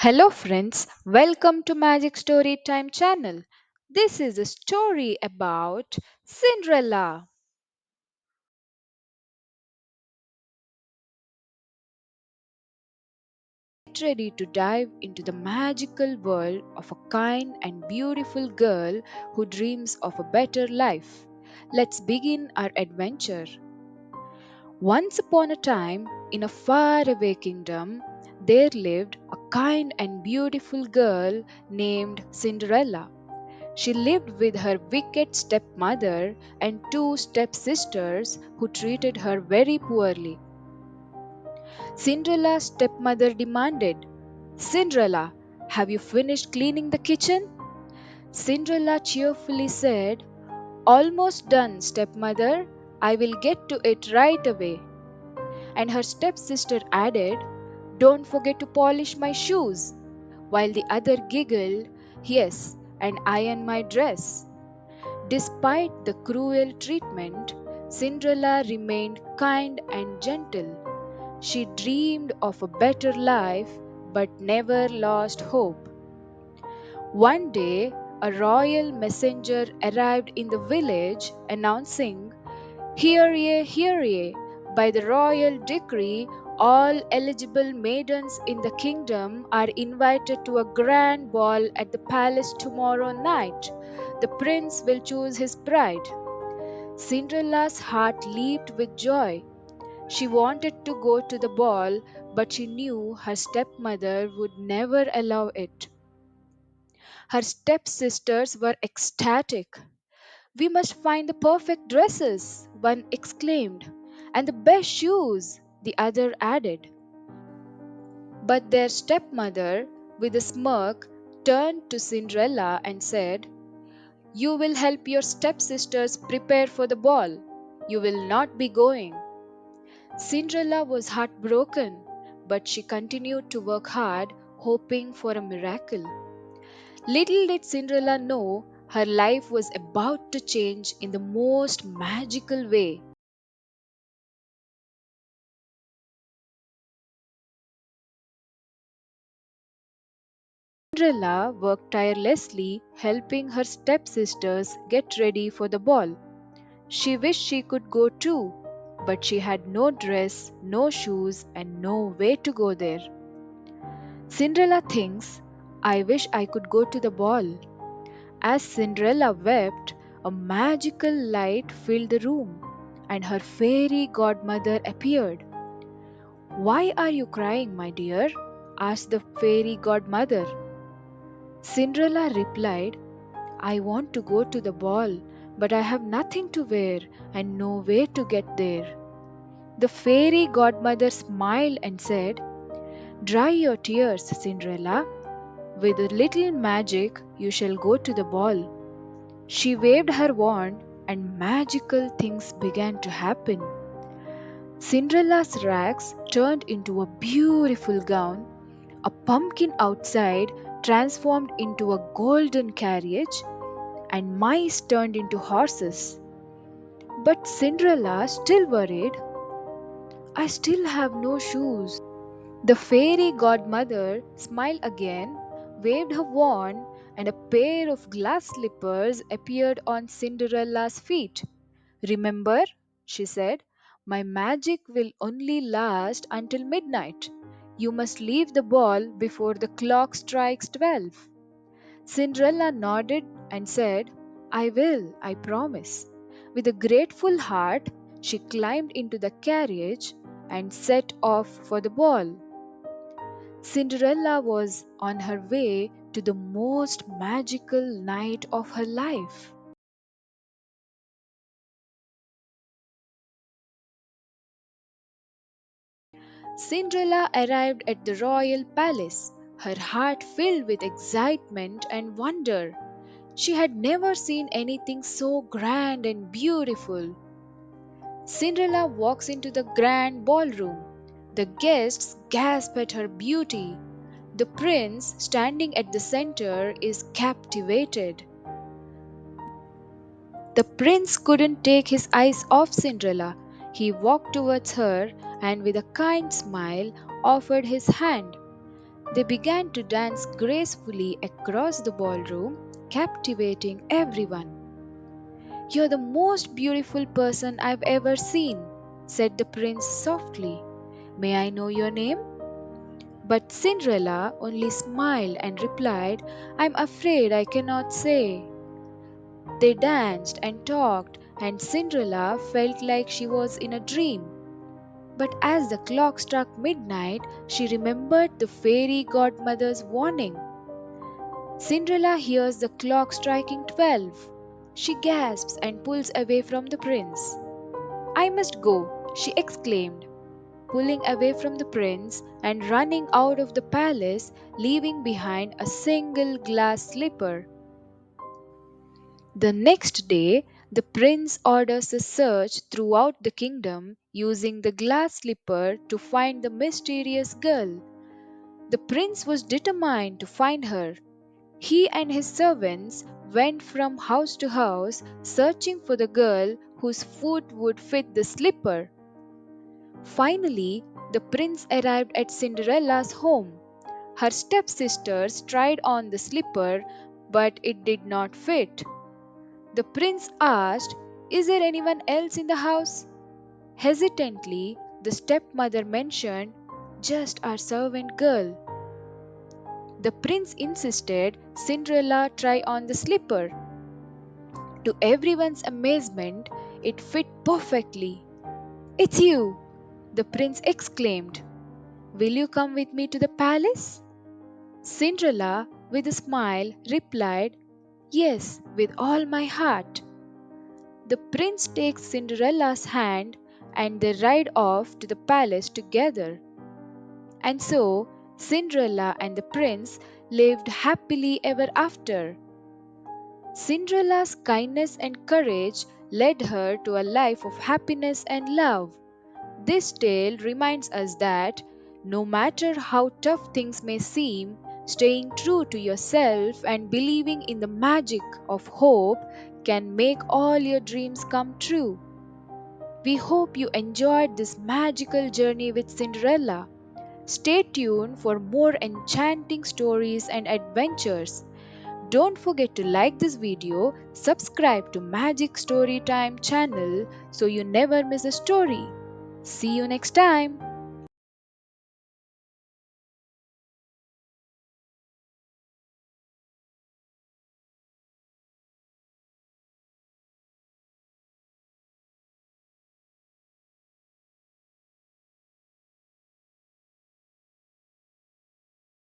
Hello friends, welcome to Magic Story Time channel. This is a story about Cinderella. Get ready to dive into the magical world of a kind and beautiful girl who dreams of a better life. Let's begin our adventure. Once upon a time, in a faraway kingdom, there lived a kind and beautiful girl named Cinderella. She lived with her wicked stepmother and two stepsisters who treated her very poorly. Cinderella's stepmother demanded, Cinderella, have you finished cleaning the kitchen? Cinderella cheerfully said, Almost done, stepmother. I will get to it right away. And her stepsister added, Don't forget to polish my shoes. While the other giggled, Yes, and iron my dress. Despite the cruel treatment, Cinderella remained kind and gentle. She dreamed of a better life but never lost hope. One day, a royal messenger arrived in the village announcing, hear ye, by the royal decree, all eligible maidens in the kingdom are invited to a grand ball at the palace tomorrow night. The prince will choose his bride. Cinderella's heart leaped with joy. She wanted to go to the ball, but she knew her stepmother would never allow it. Her stepsisters were ecstatic. We must find the perfect dresses, one exclaimed, and the best shoes, the other added. But their stepmother, with a smirk, turned to Cinderella and said, You will help your stepsisters prepare for the ball. You will not be going. Cinderella was heartbroken, but she continued to work hard, hoping for a miracle. Little did Cinderella know her life was about to change in the most magical way. Cinderella worked tirelessly, helping her stepsisters get ready for the ball. She wished she could go too, but she had no dress, no shoes, and no way to go there. Cinderella thinks, I wish I could go to the ball. As Cinderella wept, a magical light filled the room, and her fairy godmother appeared. Why are you crying, my dear? Asked the fairy godmother. Cinderella replied, I want to go to the ball, but I have nothing to wear and no way to get there. The fairy godmother smiled and said, Dry your tears, Cinderella. With a little magic, you shall go to the ball. She waved her wand, and magical things began to happen. Cinderella's rags turned into a beautiful gown, a pumpkin outside transformed into a golden carriage, and mice turned into horses. But Cinderella still worried, I still have no shoes. The fairy godmother smiled again, waved her wand, and a pair of glass slippers appeared on Cinderella's feet. Remember, she said, my magic will only last until midnight. You must leave the ball before the clock strikes 12. Cinderella nodded and said, I will, I promise. With a grateful heart, she climbed into the carriage and set off for the ball. Cinderella was on her way to the most magical night of her life. Cinderella arrived at the royal palace, her heart filled with excitement and wonder. She had never seen anything so grand and beautiful. Cinderella walks into the grand ballroom. The guests gasp at her beauty. The prince, standing at the center, is captivated. The prince couldn't take his eyes off Cinderella. He walked towards her and, with a kind smile, offered his hand. They began to dance gracefully across the ballroom, captivating everyone. "You're the most beautiful person I've ever seen," said the prince softly. "May I know your name?" But Cinderella only smiled and replied, "I'm afraid I cannot say." They danced and talked, and Cinderella felt like she was in a dream. But as the clock struck midnight, she remembered the fairy godmother's warning. Cinderella hears the clock striking 12. She gasps and pulls away from the prince. "I must go," she exclaimed, pulling away from the prince and running out of the palace, leaving behind a single glass slipper. The next day, the prince orders a search throughout the kingdom using the glass slipper to find the mysterious girl. The prince was determined to find her. He and his servants went from house to house searching for the girl whose foot would fit the slipper. Finally, the prince arrived at Cinderella's home. Her stepsisters tried on the slipper, but it did not fit. The prince asked, "Is there anyone else in the house?" Hesitantly, the stepmother mentioned, "Just our servant girl." The prince insisted Cinderella try on the slipper. To everyone's amazement, it fit perfectly. "It's you!" the prince exclaimed. "Will you come with me to the palace?" Cinderella, with a smile, replied, "Yes, with all my heart." The prince takes Cinderella's hand and they ride off to the palace together. And so, Cinderella and the prince lived happily ever after. Cinderella's kindness and courage led her to a life of happiness and love. This tale reminds us that no matter how tough things may seem, staying true to yourself and believing in the magic of hope can make all your dreams come true. We hope you enjoyed this magical journey with Cinderella. Stay tuned for more enchanting stories and adventures. Don't forget to like this video, subscribe to Magic Storytime channel so you never miss a story. See you next time.